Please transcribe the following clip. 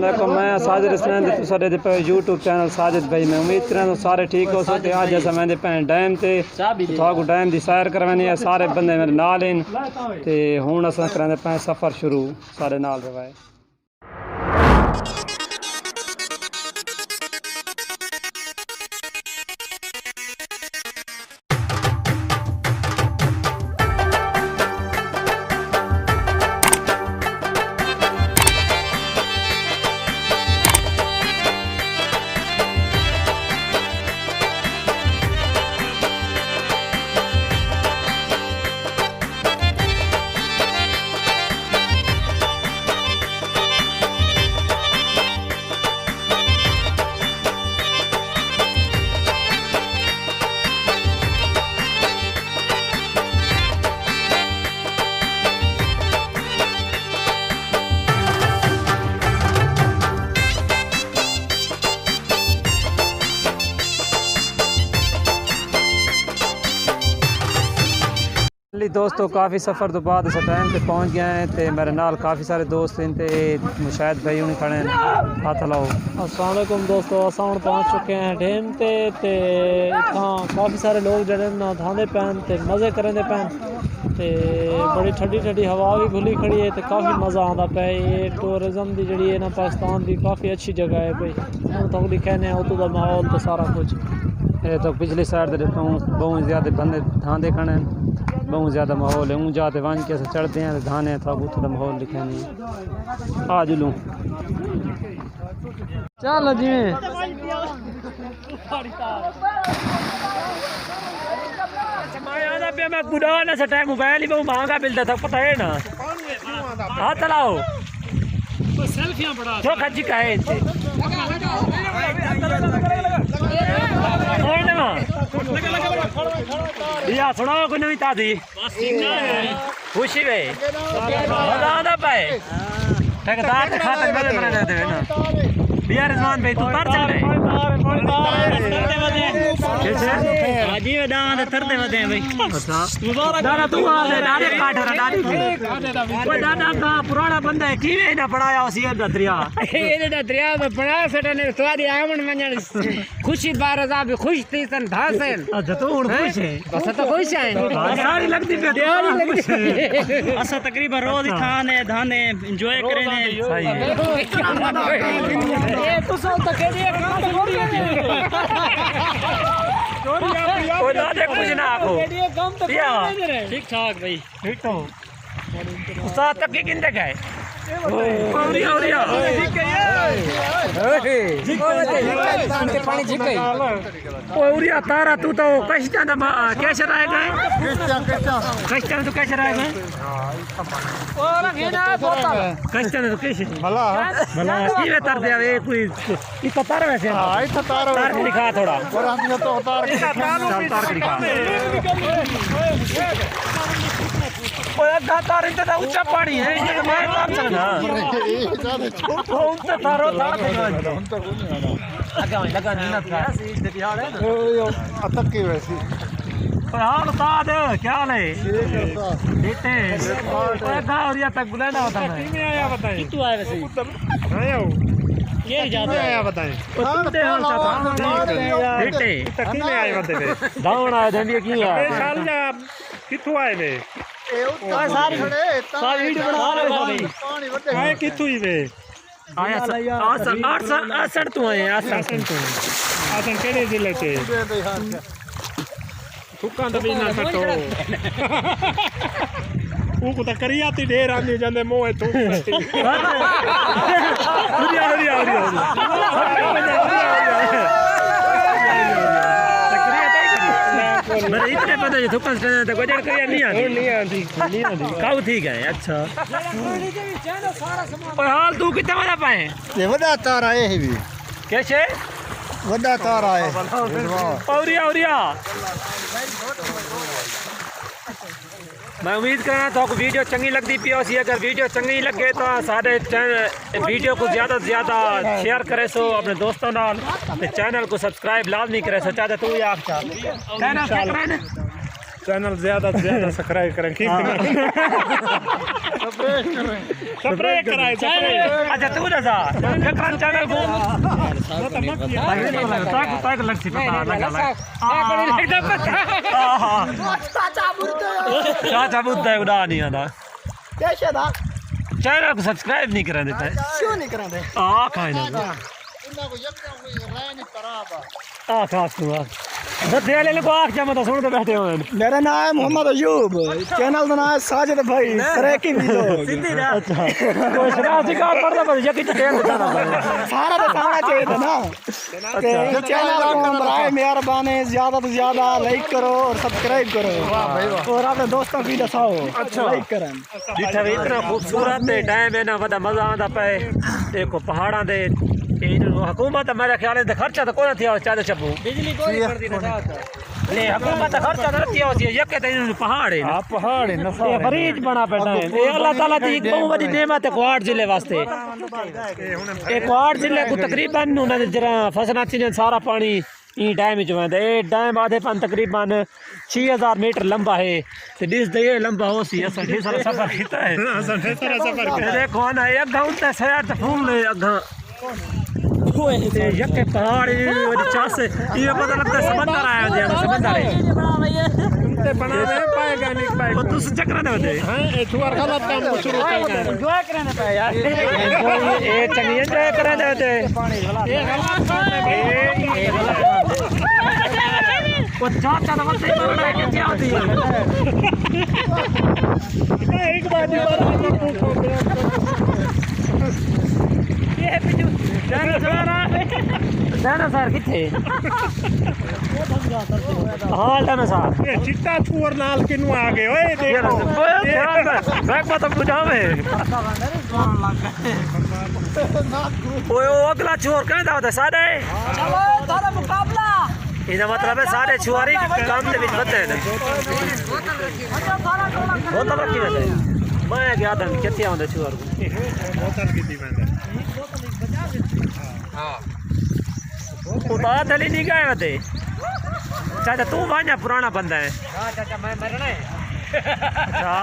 अस्सलामुअलैकुम। मैं साजिद हसनैन ते तुसां दे पे यूट्यूब चैनल साजिद भाई। मैं उम्मीद करां तो सारे ठीक हो सो। अज अस मैं भैन डैम ते तुहाकू डैम दी सैर करवानी है। सारे बंदे मेरे नाल हैं ते हुण असां करांदे पे सफ़र शुरू। सारे नाल रवाए। दोस्तों काफ़ी सफ़र तो बाद इस टाइम पे पहुँच गए हैं तो मेरे नाल काफ़ी सारे दोस्त हैं तो मुशाहिद भाई उन्हें खड़े हैं। हाथ लाओ। अस्सलाम वालेकुम दोस्तों, असां हुण पहुँच चुके हैं डैम ते इत्थां काफ़ी सारे लोग जड़े नहांदे पैन ते मज़े करदे पैन ते बड़ी ठंडी ठंडी हवा भी खुली खड़ी है तो काफ़ी मज़ा आता पे। ये टूरिज़म की जी है ना पाकिस्तान की काफ़ी अच्छी जगह है भाई। हम तो दिखाने उतों का माहौल तो सारा कुछ ये तो पिछली साइड देखता हूँ बहुत ज़्यादा बंदे धांधे खड़े हैं। बहुत ज़्यादा माहौल है। ऊँ जाते वन के चढ़ते हैं तो धाने था वो थोड़ा माहौल लिखा नहीं। आज लूँ चल जी मैं गुड़ा ना सटा मोबाइल ही बहुत महंगा मिलता था पता है ना। हाथ चलाओ जो खची का है या सुनाओ कोई नवी ताजी खुशी भाई मजा पाए ठेकेदार के खाते में बना देते हैं ना। बिया रिजवान भाई तू तर चल रहे हाजी में दांत थरते होते हैं भाई। अच्छा दादा तू आ ले दादे काट रहा दादी कोई दादा का पुराना बंदा है किवे ना पढ़ाया उसी दा दरिया ये दा दरिया में बना सटने सवारी आमन मंजन खुशी बार भी खुश थी सन धासन। अच्छा तू हुन खुश है बस तो खुश है सारी लगती पे दिवाली लगती असा तकरीबन रोज खाने धाने एंजॉय करेने सही ये तो सो तो के लिए कोई दादे कुछ ना आखो ठीक ठाक भाई ठीक तो उस्ताद तक की किंदे गए औरिया औरिया पानी झिक गई औरिया तारा तू तो कष्टा दा कैसे रह गए कष्टा तो कैसे रह गए और घेना बोतल कष्टा तो कैसे भला भला की वे तर दे वे कोई इतना तार वैसे हां इतना तार दिखा थोड़ा और हम तो तार दिखा ओए तार इतना ऊंचा पानी है ये तो मार तार चलना ऊंचा तारो तार लगा नहीं था सीधे बिहार है ना अतक की वैसी हाल उस्ताद क्या हाल है बेटे ओए गावरिया तक बुलाना होता है में आया बताएं तू आया वैसे आया हो ये जाते आया बताएं तुम दे हाल था बेटे तक में आए बते दावण आए धंधे की है साल जा किथु आए वे सारी सारी वीडियो बना रहे पानी वड्डे है किथु ही वे आया आसण तू आए आसण तू आसण केड़े जिले ते थुक्का तो भी ना कटो ऊ को करी आती ढेर आंदी जंदे मोह तू उरिया उरिया मेरे इतने पता है थुक्का से तो गुजर करिया नहीं आती काऊ ठीक है। अच्छा ओए हाल तू कितना मजा पाए ये वड़ा तार आए है भी कैसे वड़ा तार आए औरिया औरिया मैं उम्मीद करना तो आपको वीडियो चंगी लगती पी सी। अगर वीडियो चंगी लगे तो सारे वीडियो को ज़्यादा से ज़्यादा शेयर करे सो अपने दोस्तों नाल चैनल को सब्सक्राइब लाजमी करे सो। चाहते तू या चैनल ज़्यादा से ज़्यादा सब्सक्राइब करें। स्प्रे कराए अच्छा तू ना सा विक्रम चैनल को ताक लग सी पता लगा चाचा बुद्धा उड़ा नहीं आना कैसे था चैनल को सब्सक्राइब नहीं करा देता क्यों नहीं करा दे खाए ना इन्ना को यक रहने खराब खास हुआ बदले वाले को आँख जमा तो सुन के बैठे हुए हैं मेरा नाम है मोहम्मद अयूब चैनल का नाम है साजिद भाई सरेकी वीडियो सीधी ना अच्छा कोई शराब शिकार पड़ता पर यकी तो टेल देता सारा तो सारा चाहिए था ना अच्छा चैनल को बराए मेहरबानी ज्यादा से ज्यादा लाइक करो और सब्सक्राइब करो और अपने दोस्तों की दसाओ अच्छा लाइक करें जिथे भी इतना खूबसूरत डैम है ना वदा मजा आंदा पे देखो पहाड़ा दे हुकूमत मेरे ख्याल से खर्चा तो कोई थी चाहे चप्पू बिजली कोई पड़ती ना ले हुकूमत खर्चा तो किया होती है यके तो पहाड़ है हां पहाड़ है नफा ये फरीज बना बैठा है ये अल्लाह ताला दी एक बहुत बड़ी नेमत है क्वाड जिले वास्ते ये क्वाड जिले को तकरीबन उन्होंने जरा फसना थी सारा पानी ई डैम में वेंदा ए डैम आधे पन तकरीबन 6000 मीटर लंबा है ते दिस दे लंबा हो सी असा ढेर सारा सफर किया है असा ढेर सारा सफर देखो ना एक गांव ते शहर ते फूल ले अगा ते यके पहाड़ ये चास ये पता लगता है समंदर आया हो समंदर है ते बना दे पाएगा नहीं पाएगा तू चक्कर ना दे हां ए छुआर गलत काम शुरू कर एंजॉय करने पे यार ए चंगी एंजॉय करे दे ये गलत काम है ये गलत वो चाचा तो वैसे ही मरना है क्या होती है एक बात ये बिजू जाना सर किथे हां जाना सर ये चिट्टा छुर नाल किनु आ गए ओए देखो बैक मत बुझावे ओए ओ अगला छोर कने दावत सारे चलो थारा मुकाबला इना मतलब है सारे छुआरी काम दे विच बते हैं बोतल रखी है मैं गया था किथे आंदे छुआर को बोतल किती में हां उता थली नहीं गए वते चाचा तू वा냐 पुराना बंदा है हां चाचा मैं मरना है अच्छा